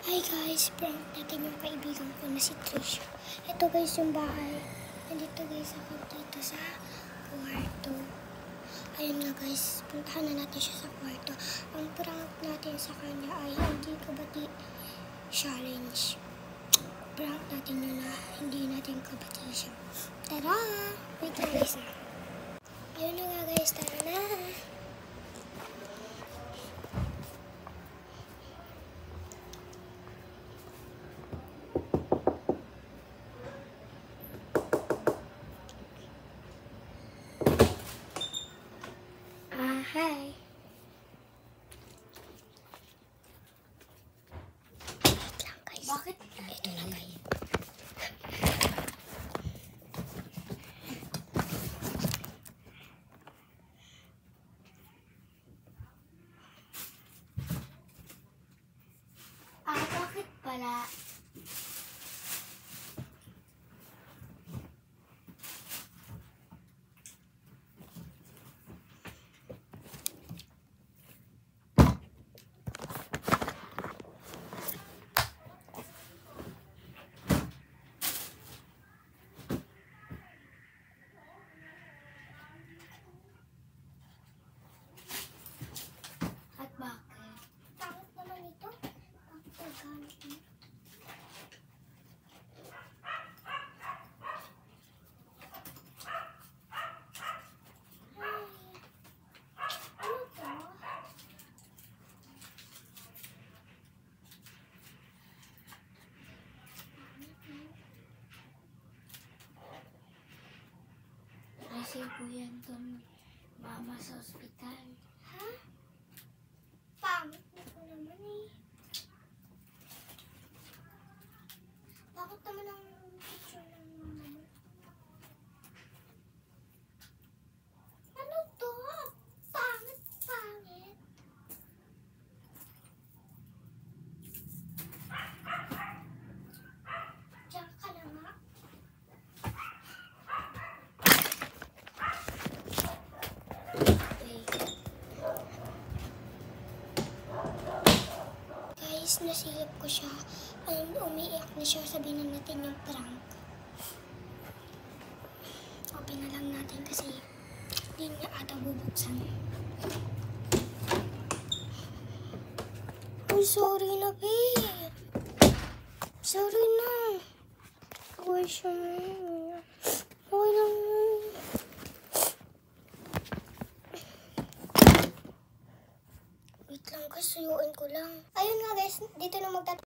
Hi guys, prank natin yung kaibigan ko na si Trish. Ito guys yung bahay. Nandito guys ako dito sa kwarto. Ayun nga guys, puntahan na natin siya sa kwarto. Ang prank natin sa kanya ay hindi kabati challenge. Prank natin yun na hindi natin kabati siya. Tara! Wait lang guys na. Ayun na nga guys, tara na! Hi. Wait lang guys. Bakit? Ito na guys. Bakit pala? At bakit? Takot naman ito. Bakit nagkamit mo? Ano to? Resibo yan dun, mama sa ospital. Ha? Pangit nito naman eh. Bakit naman ang picture ng mama mo? Ano to? Pangit, pangit. Diyan ka na nga. Guys, nasilip ko siya. Umiiyak na siya. Sabihin na natin yung prank. Open na lang natin kasi hindi niya ata bubuksan. Oh, sorry na, babe. Sorry na. Huwag siya na. Okay lang. Wait lang, kasuyuin ko lang. Ayun nga guys, dito na